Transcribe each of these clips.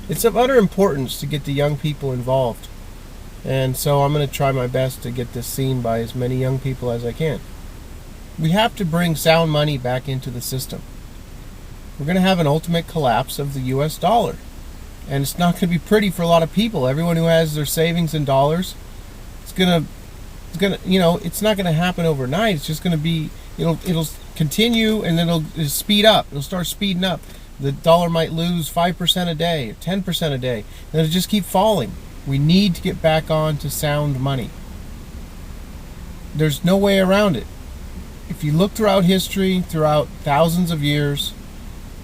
It's of utter importance to get the young people involved. And so I'm going to try my best to get this seen by as many young people as I can. We have to bring sound money back into the system. We're going to have an ultimate collapse of the US dollar. And it's not going to be pretty for a lot of people. Everyone who has their savings in dollars, it's not going to happen overnight. It's just going to be, it'll continue, and then it'll speed up. It'll start speeding up. The dollar might lose 5% a day, or 10% a day. And it'll just keep falling. We need to get back on to sound money. There's no way around it. If you look throughout history, throughout thousands of years,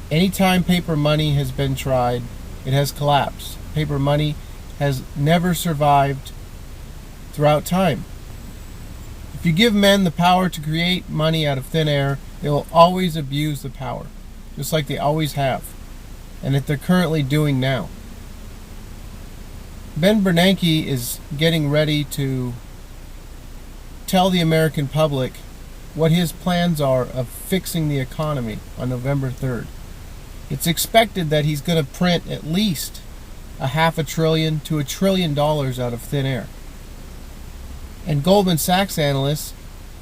anytime paper money has been tried, it has collapsed. Paper money has never survived throughout time. If you give men the power to create money out of thin air, they will always abuse the power, just like they always have, and that they're currently doing now. Ben Bernanke is getting ready to tell the American public what his plans are of fixing the economy on November 3rd. It's expected that he's going to print at least $500 billion to $1 trillion out of thin air. And Goldman Sachs analysts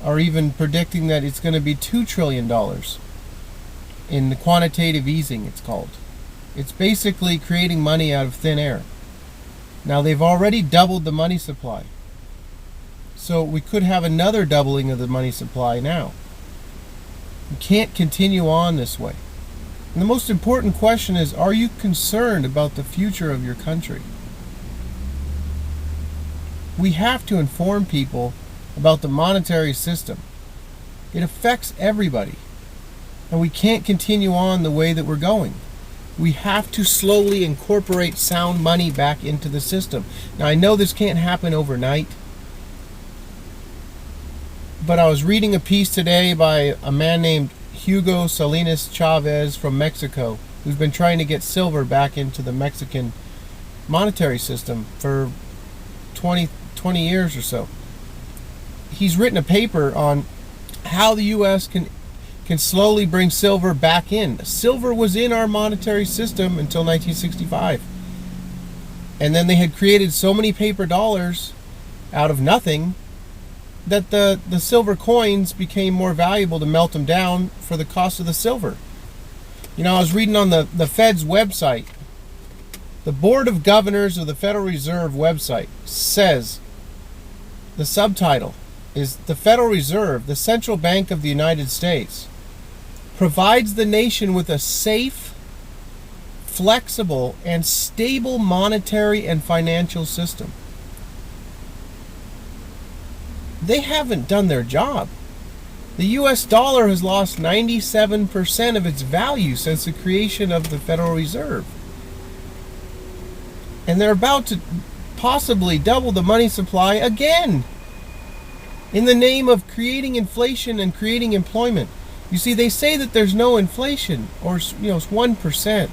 are even predicting that it's going to be $2 trillion in the quantitative easing, it's called. It's basically creating money out of thin air. Now, they've already doubled the money supply. So we could have another doubling of the money supply now. We can't continue on this way. And the most important question is, are you concerned about the future of your country? We have to inform people about the monetary system. It affects everybody. And we can't continue on the way that we're going. We have to slowly incorporate sound money back into the system. Now, I know this can't happen overnight, but I was reading a piece today by a man named Hugo Salinas Chavez from Mexico, who's been trying to get silver back into the Mexican monetary system for 20 years or so. He's written a paper on how the U.S. can slowly bring silver back in. Silver was in our monetary system until 1965. And then they had created so many paper dollars out of nothing that the silver coins became more valuable to melt them down for the cost of the silver. I was reading on the Fed's website. The Board of Governors of the Federal Reserve website says, the subtitle is, "The Federal Reserve, the Central Bank of the United States, provides the nation with a safe, flexible, and stable monetary and financial system." They haven't done their job. The US dollar has lost 97% of its value since the creation of the Federal Reserve. And they're about to possibly double the money supply again in the name of creating inflation and creating employment. You see, they say that there's no inflation, or it's 1%.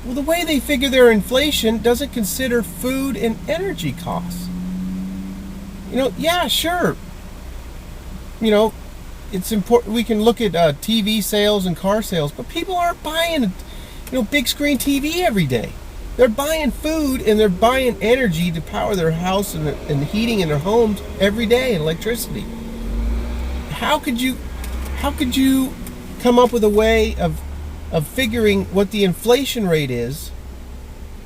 Well, the way they figure their inflation doesn't consider food and energy costs. Yeah, sure. It's important. We can look at TV sales and car sales, but people aren't buying, big screen TV every day. They're buying food and they're buying energy to power their house and heating in their homes every day, and electricity. How could you come up with a way of figuring what the inflation rate is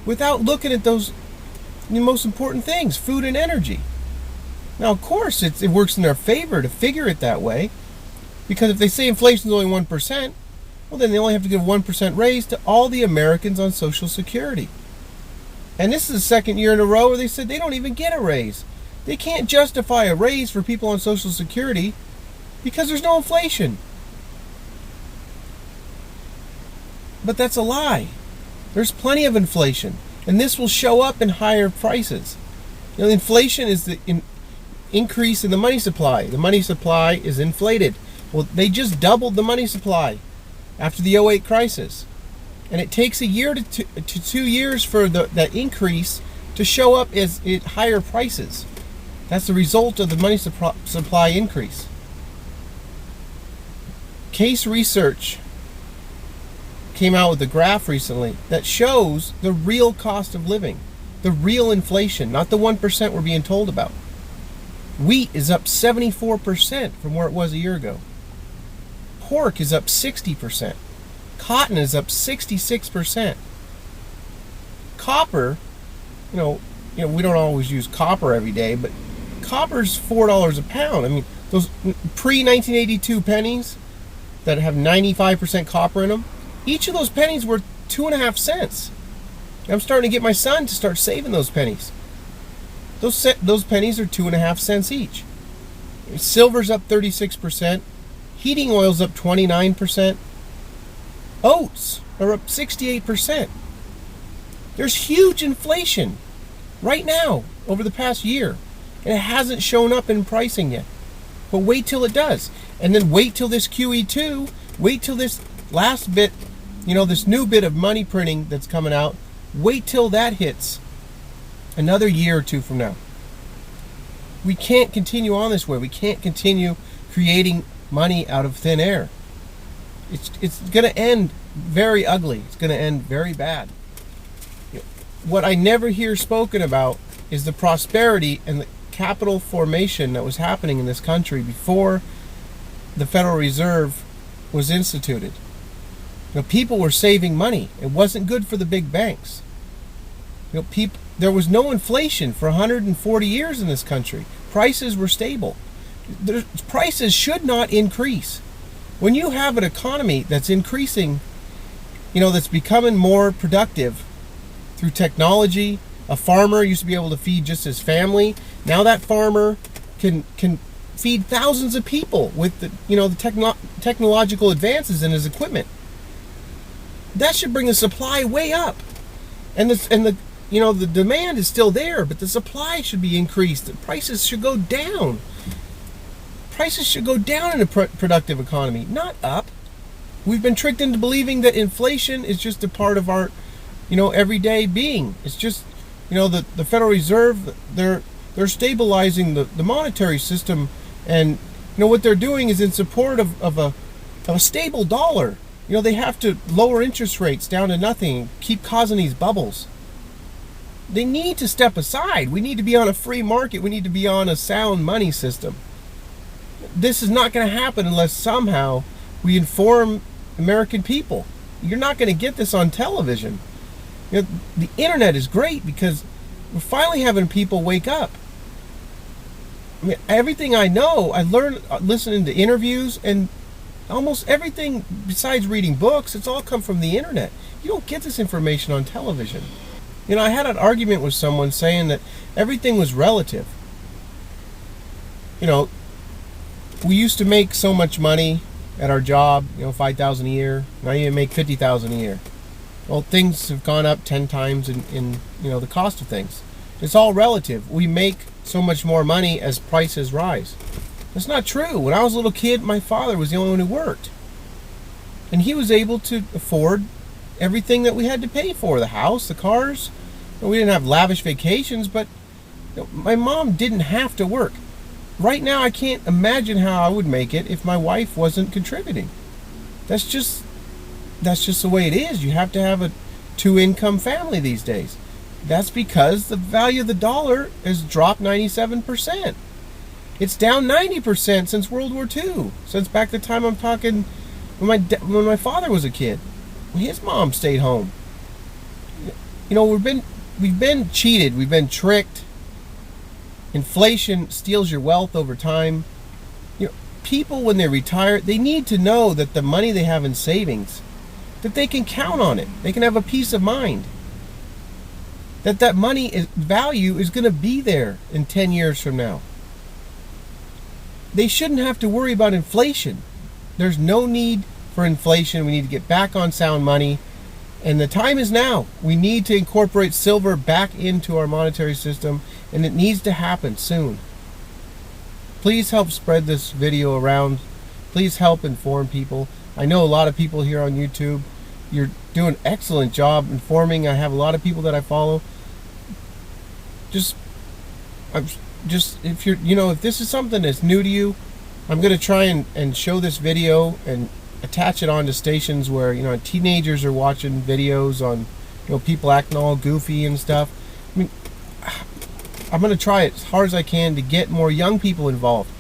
without looking at those most important things, food and energy? Now, of course, it works in their favor to figure it that way, because if they say inflation is only 1%, well, then they only have to give a 1% raise to all the Americans on Social Security. And this is the second year in a row where they said they don't even get a raise. They can't justify a raise for people on Social Security because there's no inflation. But that's a lie. There's plenty of inflation, and this will show up in higher prices. Inflation is the increase in the money supply. The money supply is inflated. Well, they just doubled the money supply after the '08 crisis. And it takes a year to 2 years for that increase to show up as higher prices. That's the result of the money supply increase. Case Research came out with a graph recently that shows the real cost of living, the real inflation, not the 1% we're being told about. Wheat is up 74% from where it was a year ago. Pork is up 60%. Cotton is up 66%. Copper, you know, we don't always use copper every day, but copper's $4 a pound. I mean, those pre-1982 pennies that have 95% copper in them, each of those pennies were 2.5 cents. I'm starting to get my son to start saving those pennies. Those pennies are 2.5 cents each. Silver's up 36%. Heating oil's up 29%. Oats are up 68%. There's huge inflation right now over the past year, and it hasn't shown up in pricing yet. But wait till it does, and then wait till this QE2, wait till this last bit, this new bit of money printing that's coming out, wait till that hits another year or two from now. We can't continue on this way. We can't continue creating money out of thin air. It's going to end very ugly. It's going to end very bad. What I never hear spoken about is the prosperity and the capital formation that was happening in this country before the Federal Reserve was instituted. People were saving money. It wasn't good for the big banks. There was no inflation for 140 years in this country. Prices were stable. Prices should not increase. When you have an economy that's increasing, that's becoming more productive through technology. A farmer used to be able to feed just his family. Now that farmer can feed thousands of people with the technological advances in his equipment. That should bring the supply way up, and the demand is still there, but the supply should be increased. The prices should go down. Prices should go down in a productive economy, not up. We've been tricked into believing that inflation is just a part of our, everyday being. It's just, the Federal Reserve, they're stabilizing the monetary system, and what they're doing is in support of a stable dollar. They have to lower interest rates down to nothing and keep causing these bubbles. They need to step aside. We need to be on a free market. We need to be on a sound money system. This is not going to happen unless somehow we inform American people. You're not going to get this on television. The internet is great because we're finally having people wake up. I mean, everything I know, I learned listening to interviews, and almost everything besides reading books, it's all come from the internet. You don't get this information on television. I had an argument with someone saying that everything was relative. We used to make so much money at our job, $5,000 a year. Now you make $50,000 a year. Well, things have gone up 10 times in the cost of things. It's all relative. We make so much more money as prices rise. That's not true. When I was a little kid, my father was the only one who worked. And he was able to afford everything that we had to pay for. The house, the cars. We didn't have lavish vacations, but my mom didn't have to work. Right now, I can't imagine how I would make it if my wife wasn't contributing. That's just the way it is. You have to have a 2-income family these days. That's because the value of the dollar has dropped 97%. It's down 90% since World War II. Since back the time I'm talking when my father was a kid. His mom stayed home. We've been cheated. We've been tricked. Inflation steals your wealth over time. People, when they retire, they need to know that the money they have in savings, that they can count on it. They can have a peace of mind. That money value is going to be there in 10 years from now. They shouldn't have to worry about inflation. There's no need for inflation. We need to get back on sound money. And the time is now. We need to incorporate silver back into our monetary system, and it needs to happen soon. Please help spread this video around. Please help inform people. I know a lot of people here on YouTube. You're doing an excellent job informing. I have a lot of people that I follow. If this is something that's new to you, I'm going to try and show this video and attach it onto stations where, you know, teenagers are watching videos on, you know, people acting all goofy and stuff. I mean, I'm going to try it as hard as I can to get more young people involved.